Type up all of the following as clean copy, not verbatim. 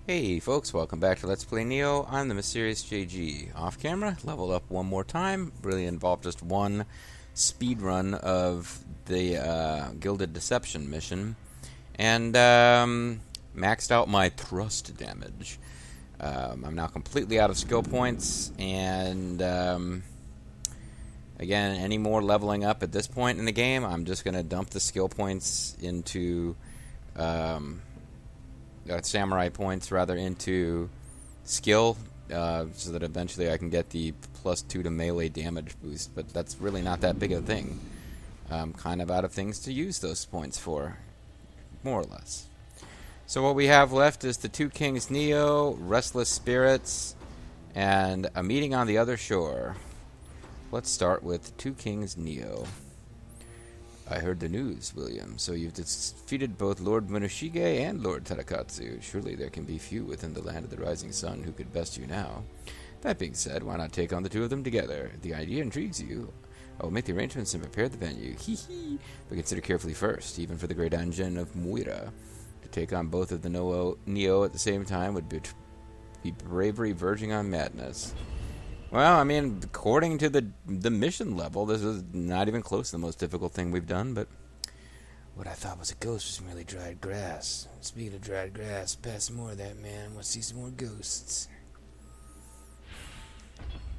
Hey folks, welcome back to Let's Play Nioh. I'm the Mysterious JG. Off camera, leveled up one more time. Really involved just one speed run of the Gilded Deception mission. And maxed out my thrust damage. I'm now completely out of skill points. And again, any more leveling up at this point in the game, I'm just going to dump the skill points into... samurai points rather into skill, so that eventually I can get the +2 to melee damage boost, but that's really not that big a thing. I'm kind of out of things to use those points for, more or less. So what we have left is the Two Kings Nioh, Restless Spirits, and a meeting on the other shore. Let's start with Two Kings Nioh. I heard the news, William. So you've defeated both Lord Munoshige and Lord Tadakatsu. Surely there can be few within the land of the rising sun who could best you now. That being said, why not take on the two of them together? The idea intrigues you. I will make the arrangements and prepare the venue. Hee hee. But consider carefully first, even for the great engine of Muira. To take on both of the Nioh at the same time would be bravery verging on madness. Well, I mean, according to the mission level, this is not even close to the most difficult thing we've done, but what I thought was a ghost was merely dried grass. Speaking of dried grass, pass some more of that, man. I want to see some more ghosts.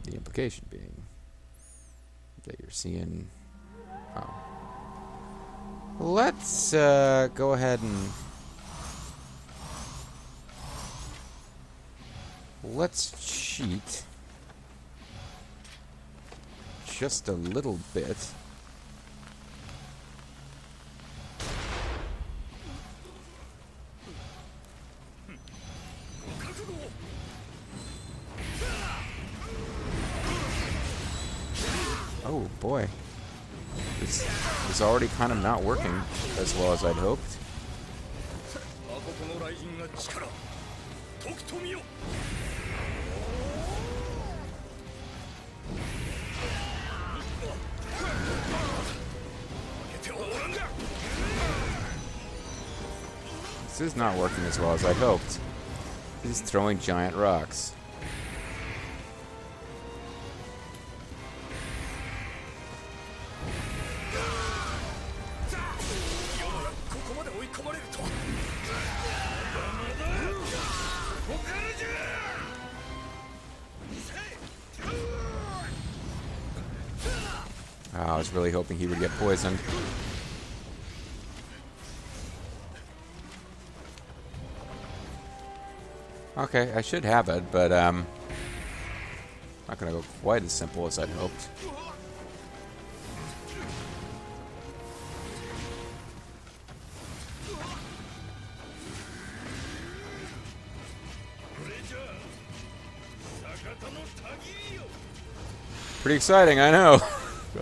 The implication being that you're seeing... Oh. Let's go ahead and... Let's cheat... just a little bit. Oh boy. This is already kind of not working as well as I'd hoped. This is not working as well as I'd hoped. He's throwing giant rocks. Oh, I was really hoping he would get poisoned. Okay, I should have it, but not gonna go quite as simple as I'd hoped. Pretty exciting, I know.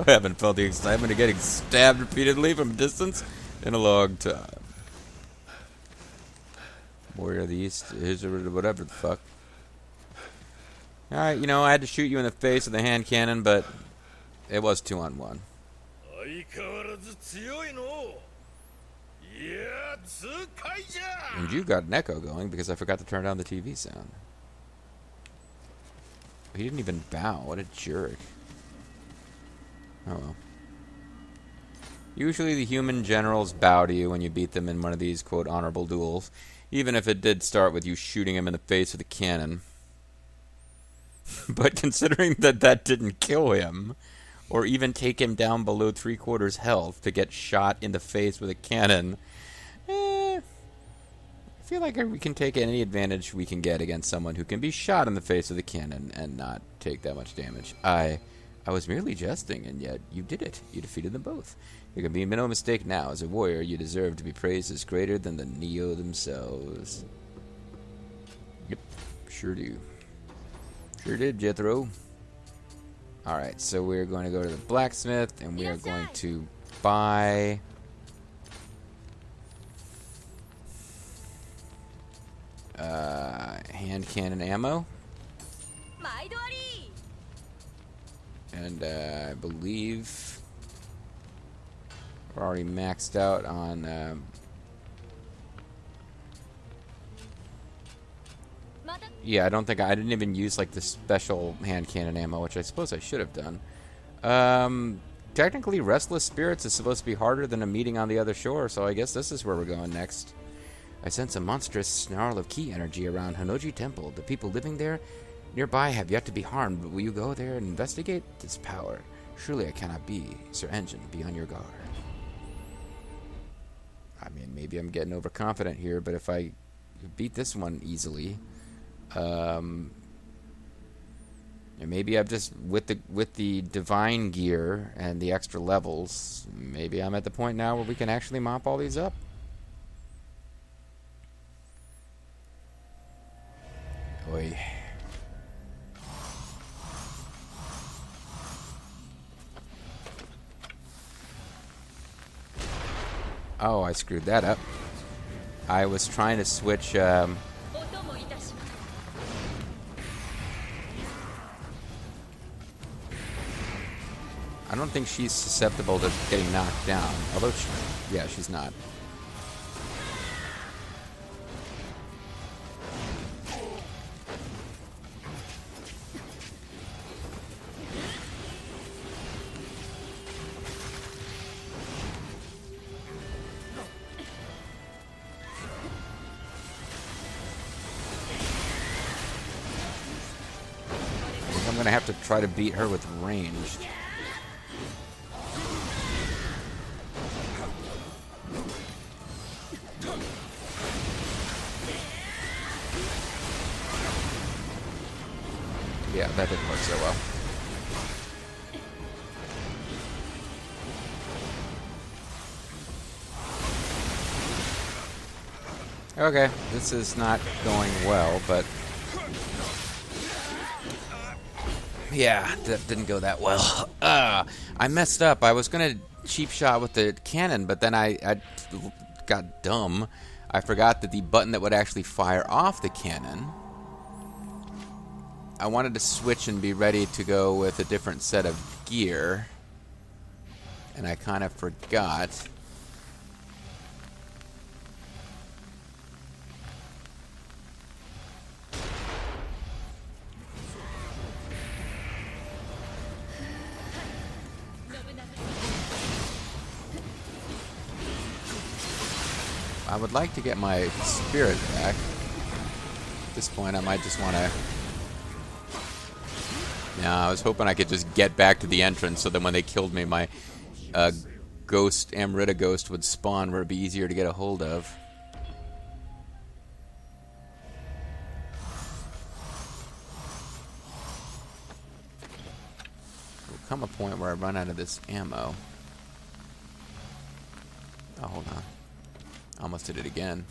I haven't felt the excitement of getting stabbed repeatedly from a distance in a long time. Warrior of the East, his or whatever the fuck. Alright, you know, I had to shoot you in the face with a hand cannon, but it was 2-on-1. And you got an echo going because I forgot to turn down the TV sound. He didn't even bow. What a jerk. Oh well. Usually the human generals bow to you when you beat them in one of these, quote, honorable duels. Even if it did start with you shooting him in the face with a cannon. But considering that that didn't kill him, or even take him down below 3/4 health to get shot in the face with a cannon, I feel like we can take any advantage we can get against someone who can be shot in the face with a cannon and not take that much damage. I was merely jesting, and yet you did it. You defeated them both. There can be no mistake now. As a warrior, you deserve to be praised as greater than the Nioh themselves. Yep, sure do. Sure did, Jethro. Alright, so we're going to go to the blacksmith, and we are going to buy... hand cannon ammo. And I believe we're already maxed out on Yeah, I don't think I didn't even use like the special hand cannon ammo, which I suppose I should have done. Technically, Restless Spirits is supposed to be harder than a meeting on the other shore, so I guess this is where we're going next. I sense a monstrous snarl of ki energy around Hanoji Temple. The people living there nearby have yet to be harmed, but will you go there and investigate this power? Surely I cannot be. Sir Engine, be on your guard. I mean, maybe I'm getting overconfident here, but if I beat this one easily, and maybe I've just with the divine gear and the extra levels, maybe I'm at the point now where we can actually mop all these up. Oy. Oh, I screwed that up. I was trying to switch. I don't think she's susceptible to getting knocked down. Although, yeah, she's not. I'm going to have to try to beat her with ranged. Yeah, that didn't work so well. Okay, this is not going well, but yeah, that didn't go that well. I messed up. I was going to cheap shot with the cannon, but then I got dumb. I forgot that the button that would actually fire off the cannon, I wanted to switch and be ready to go with a different set of gear, and I kind of forgot. I would like to get my spirit back. At this point, I might just want to... Yeah, I was hoping I could just get back to the entrance so that when they killed me, my ghost, Amrita ghost, would spawn where it'd be easier to get a hold of. There'll come a point where I run out of this ammo. Oh, hold on. Almost did it again.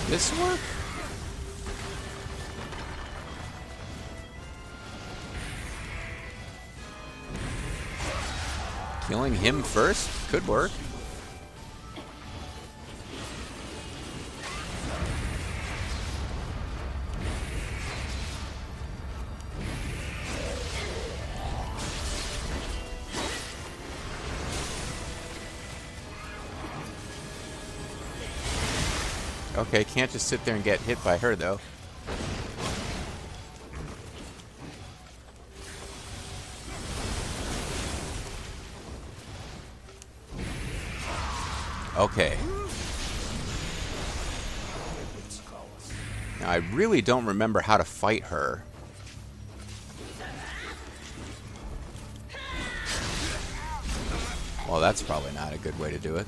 This work? Killing him first could work. Okay, can't just sit there and get hit by her, though. Okay. Now, I really don't remember how to fight her. Well, that's probably not a good way to do it.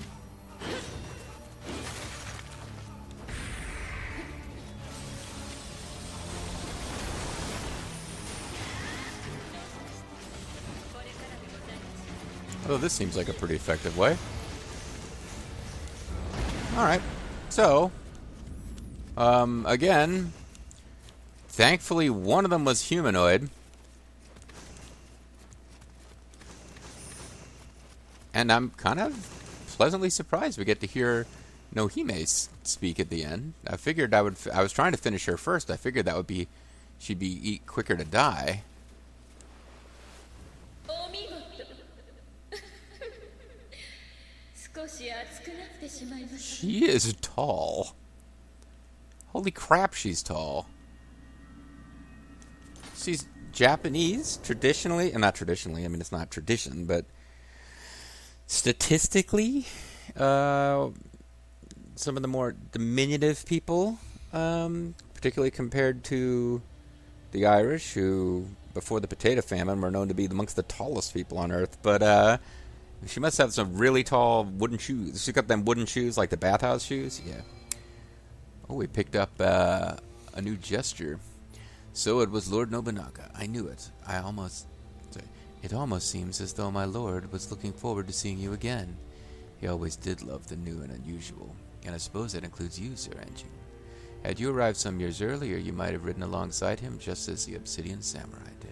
Although this seems like a pretty effective way. Alright. So, again, thankfully one of them was humanoid. And I'm kind of pleasantly surprised we get to hear Nohime speak at the end. I figured I was trying to finish her first. I figured that would be, she'd be quicker to die. She is tall. Holy crap, she's tall. She's Japanese, traditionally, and not traditionally, I mean, it's not tradition, but statistically, some of the more diminutive people, particularly compared to the Irish, who, before the potato famine, were known to be amongst the tallest people on Earth, but, she must have some really tall wooden shoes. She's got them wooden shoes, like the bathhouse shoes. Yeah. Oh, we picked up a new gesture. So it was Lord Nobunaga. I knew it. It almost seems as though my lord was looking forward to seeing you again. He always did love the new and unusual. And I suppose that includes you, Sir Anju. Had you arrived some years earlier, you might have ridden alongside him just as the Obsidian Samurai did.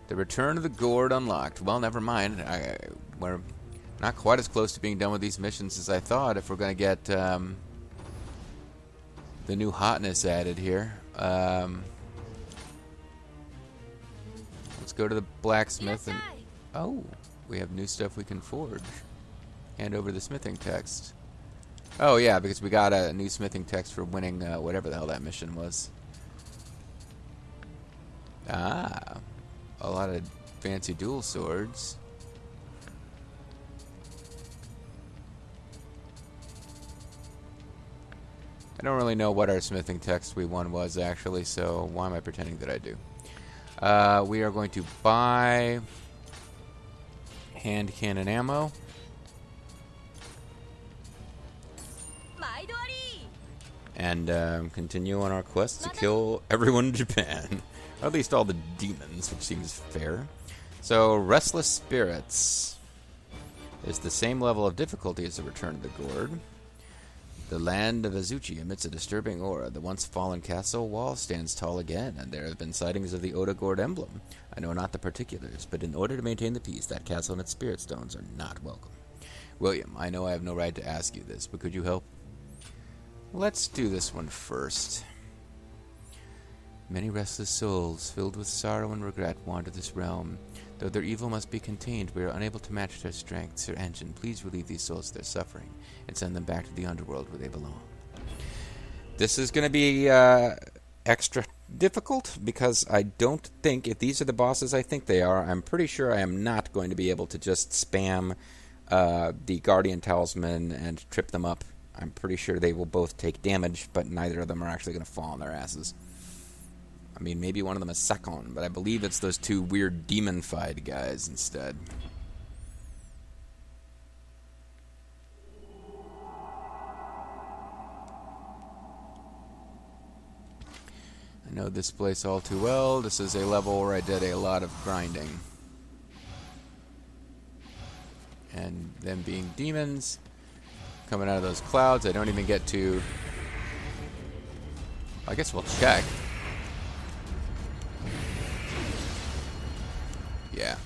The return of the gourd unlocked. Well, never mind. We're not quite as close to being done with these missions as I thought if we're going to get the new hotness added here. Let's go to the blacksmith and... Oh, we have new stuff we can forge. Hand over the smithing text. Oh, yeah, because we got a new smithing text for winning whatever the hell that mission was. Ah... A lot of fancy dual swords. I don't really know what our smithing text we won was actually, so why am I pretending that I do? We are going to buy hand cannon ammo. And continue on our quest to kill everyone in Japan. Or at least all the demons, which seems fair. So, Restless Spirits is the same level of difficulty as the Return of the Gourd. The land of Azuchi emits a disturbing aura. The once fallen castle wall stands tall again, and there have been sightings of the Oda Gourd emblem. I know not the particulars, but in order to maintain the peace, that castle and its spirit stones are not welcome. William, I know I have no right to ask you this, but could you help? Let's do this one first. Many restless souls, filled with sorrow and regret, wander this realm. Though their evil must be contained, we are unable to match their strength. Sir Anjin, please relieve these souls of their suffering and send them back to the underworld where they belong. This is going to be extra difficult because I don't think, if these are the bosses I think they are, I'm pretty sure I am not going to be able to just spam the Guardian Talisman and trip them up. I'm pretty sure they will both take damage, but neither of them are actually going to fall on their asses. I mean, maybe one of them is Sakon, but I believe it's those two weird demon-fied guys instead. I know this place all too well. This is a level where I did a lot of grinding. And them being demons, coming out of those clouds, I don't even get to... I guess we'll check. Yeah.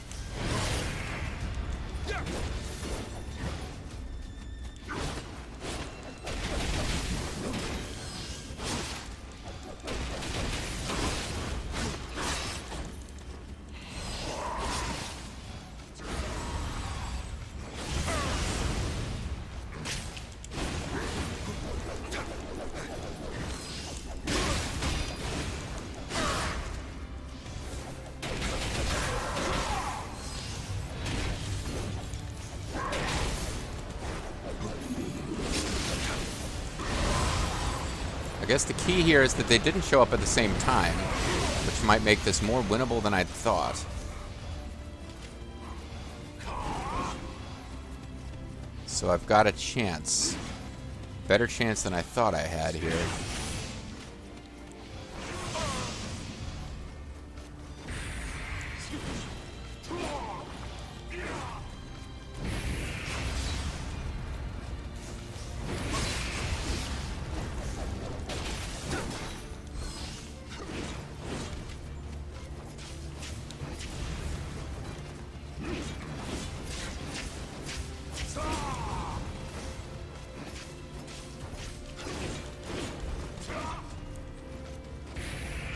I guess the key here is that they didn't show up at the same time, which might make this more winnable than I'd thought. So I've got a chance. Better chance than I thought I had here.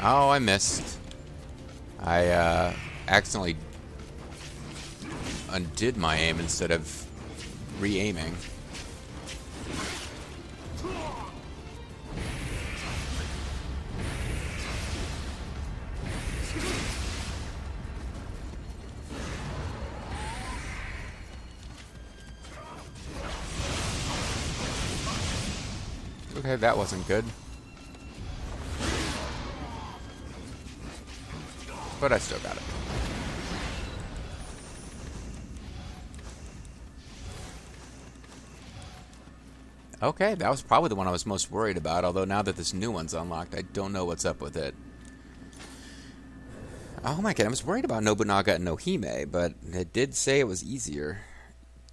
Oh, I missed. I accidentally undid my aim instead of re-aiming. Okay, that wasn't good. But I still got it. Okay, that was probably the one I was most worried about, although now that this new one's unlocked, I don't know what's up with it. Oh my god, I was worried about Nobunaga and Nohime, but it did say it was easier.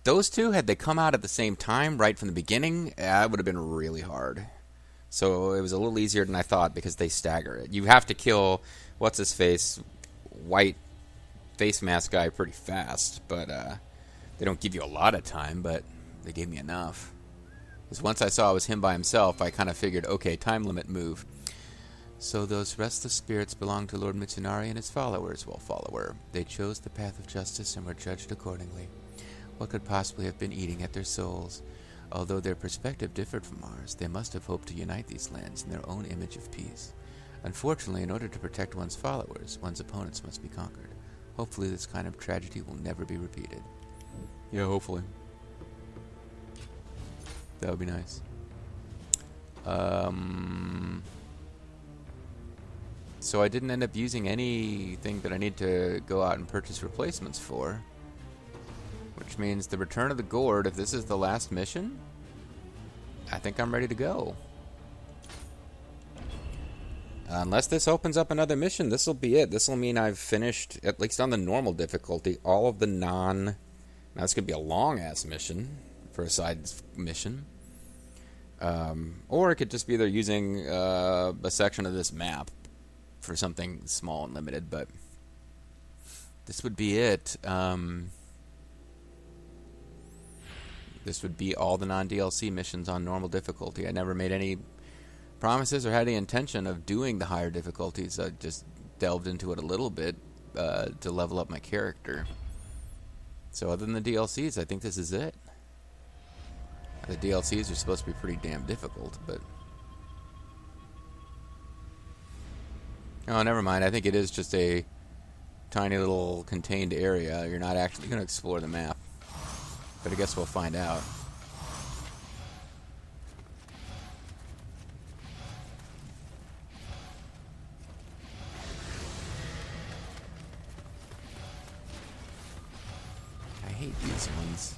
Those two, had they come out at the same time right from the beginning, that would have been really hard. So it was a little easier than I thought because they stagger it. You have to kill, what's-his-face, white face mask guy pretty fast, but they don't give you a lot of time, but they gave me enough. Because once I saw it was him by himself, I kind of figured, okay, time limit move. So those restless spirits belong to Lord Mistunari and his followers. Well, follower. They chose the path of justice and were judged accordingly. What could possibly have been eating at their souls? Although their perspective differed from ours, they must have hoped to unite these lands in their own image of peace. Unfortunately, in order to protect one's followers, one's opponents must be conquered. Hopefully this kind of tragedy will never be repeated. Yeah, hopefully. That would be nice. So I didn't end up using anything that I need to go out and purchase replacements for. Which means the Return of the Gourd, if this is the last mission, I think I'm ready to go. Unless this opens up another mission, this will be it. This will mean I've finished, at least on the normal difficulty, all of the Now this could be a long-ass mission for a side mission. Or it could just be they're using a section of this map for something small and limited, but this would be it. This would be all the non-DLC missions on normal difficulty. I never made any promises or had any intention of doing the higher difficulties. I just delved into it a little bit to level up my character. So other than the DLCs, I think this is it. The DLCs are supposed to be pretty damn difficult, but... Oh, never mind. I think it is just a tiny little contained area. You're not actually going to explore the map. But I guess we'll find out. I hate these ones.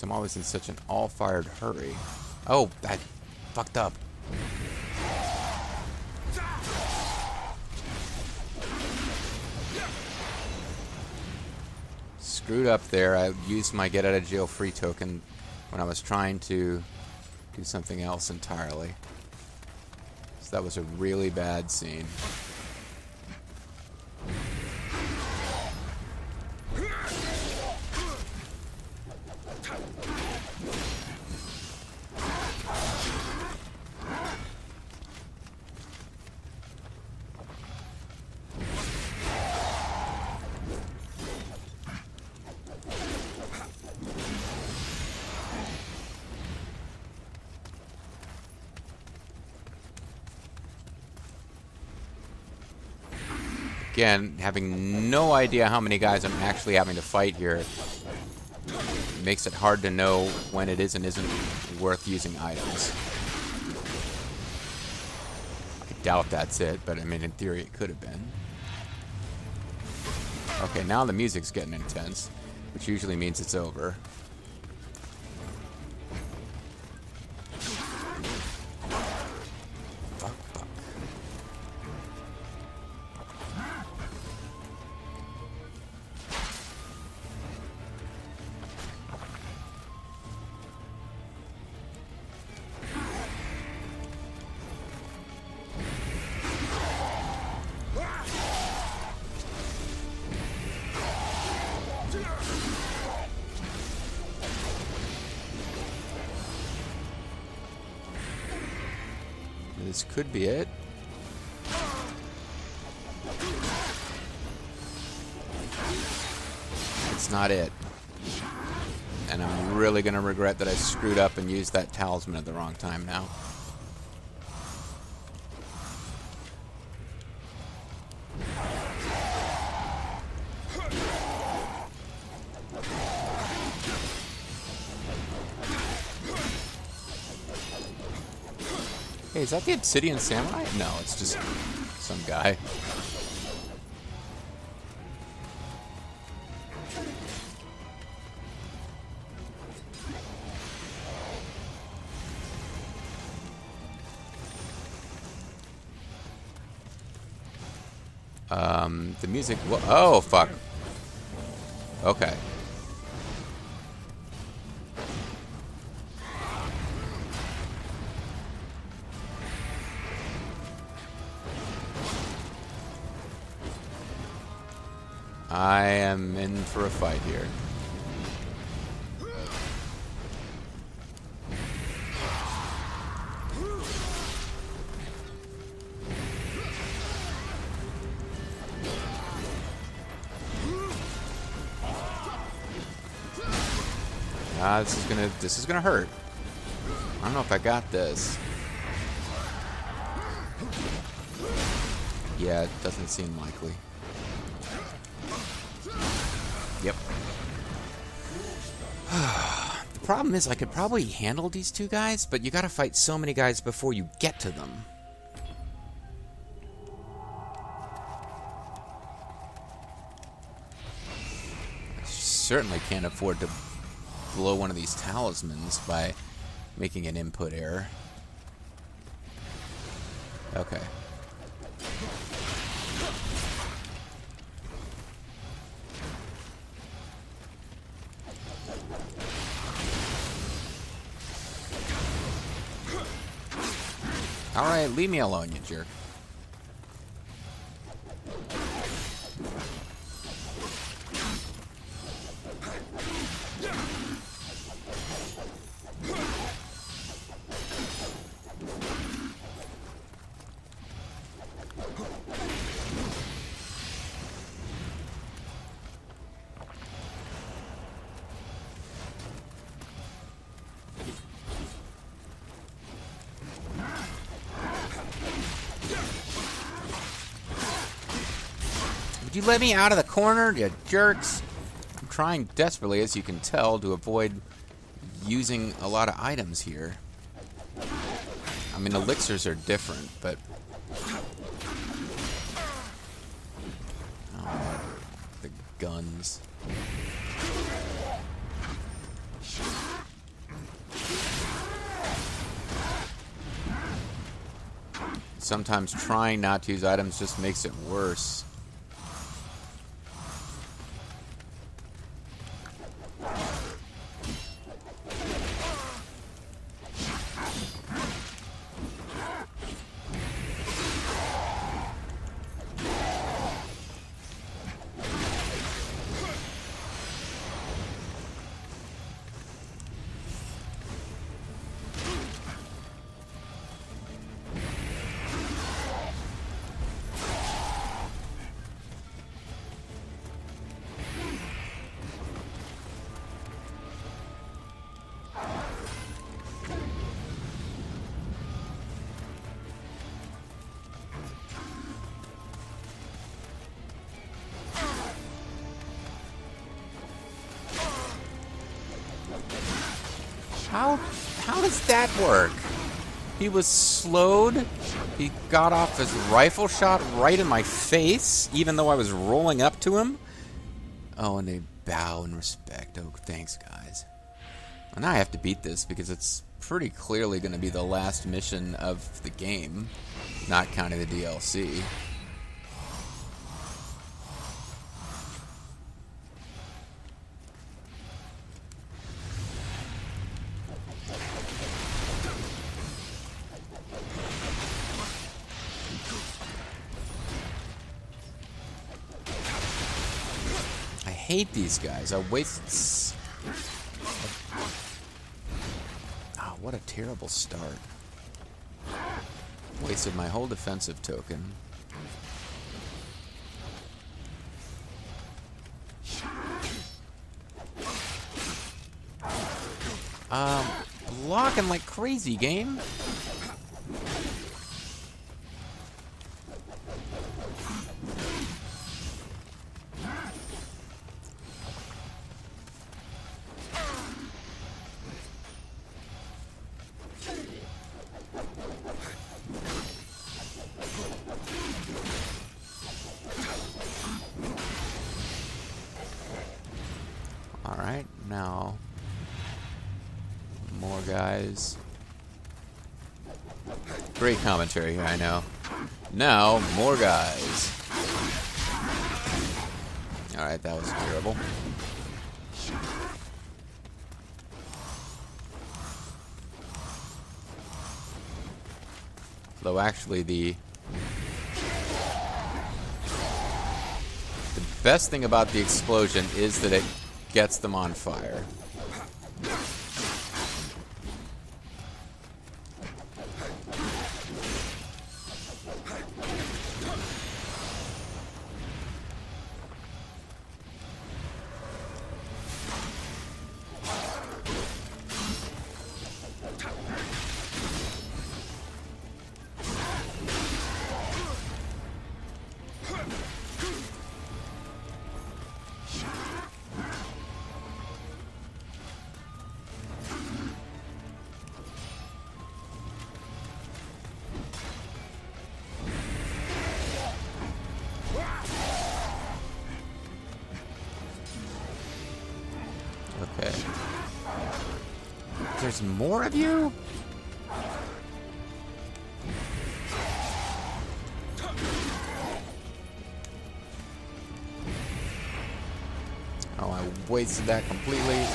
I'm always in such an all-fired hurry. Oh, I fucked up. Screwed up there. I used my get-out-of-jail-free token when I was trying to do something else entirely. So that was a really bad scene. Again, having no idea how many guys I'm actually having to fight here makes it hard to know when it is and isn't worth using items. I doubt that's it, but I mean, in theory, it could have been. Okay, now the music's getting intense, which usually means it's over. This could be it. It's not it. And I'm really going to regret that I screwed up and used that talisman at the wrong time now. Hey, is that the Obsidian Samurai? No, it's just some guy. The music. Oh, fuck. Okay. I am in for a fight here. This is gonna hurt. I don't know if I got this. Yeah, it doesn't seem likely. Yep. The problem is I could probably handle these two guys, but you gotta fight so many guys before you get to them. I certainly can't afford to blow one of these talismans by making an input error. Okay. Alright, leave me alone, you jerk. Would you let me out of the corner, you jerks? I'm trying desperately, as you can tell, to avoid using a lot of items here. I mean, elixirs are different, but... Oh, the guns. Sometimes trying not to use items just makes it worse. How does that work? He was slowed. He got off his rifle shot right in my face, even though I was rolling up to him. Oh, and they bow in respect. Oh, thanks, guys. And now I have to beat this because it's pretty clearly going to be the last mission of the game, not counting the DLC. I hate these guys. I waste... Oh, what a terrible start. Wasted my whole defensive token. Blocking like crazy, game. Alright, now more guys. Great commentary here, I know. Now, more guys. Alright, that was terrible. Though actually the best thing about the explosion is that it gets them on fire. Okay. There's more of you? Oh, I wasted that completely.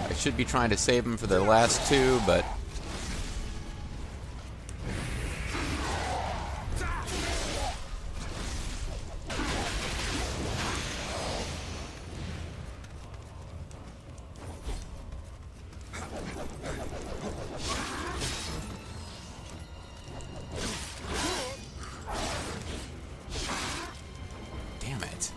I should be trying to save them for the last two, but... Damn it.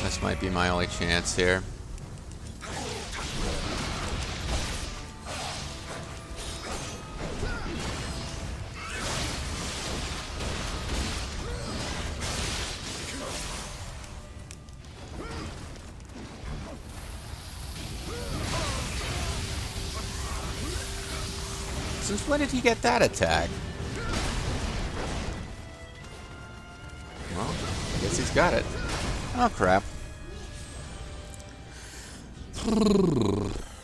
This might be my only chance here. Since when did he get that attack? Well, I guess he's got it. Oh, crap.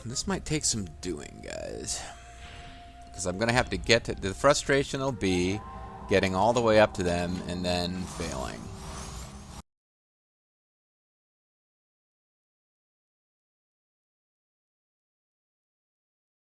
This might take some doing, guys. Because I'm going to have to get to... The frustration will be getting all the way up to them and then failing.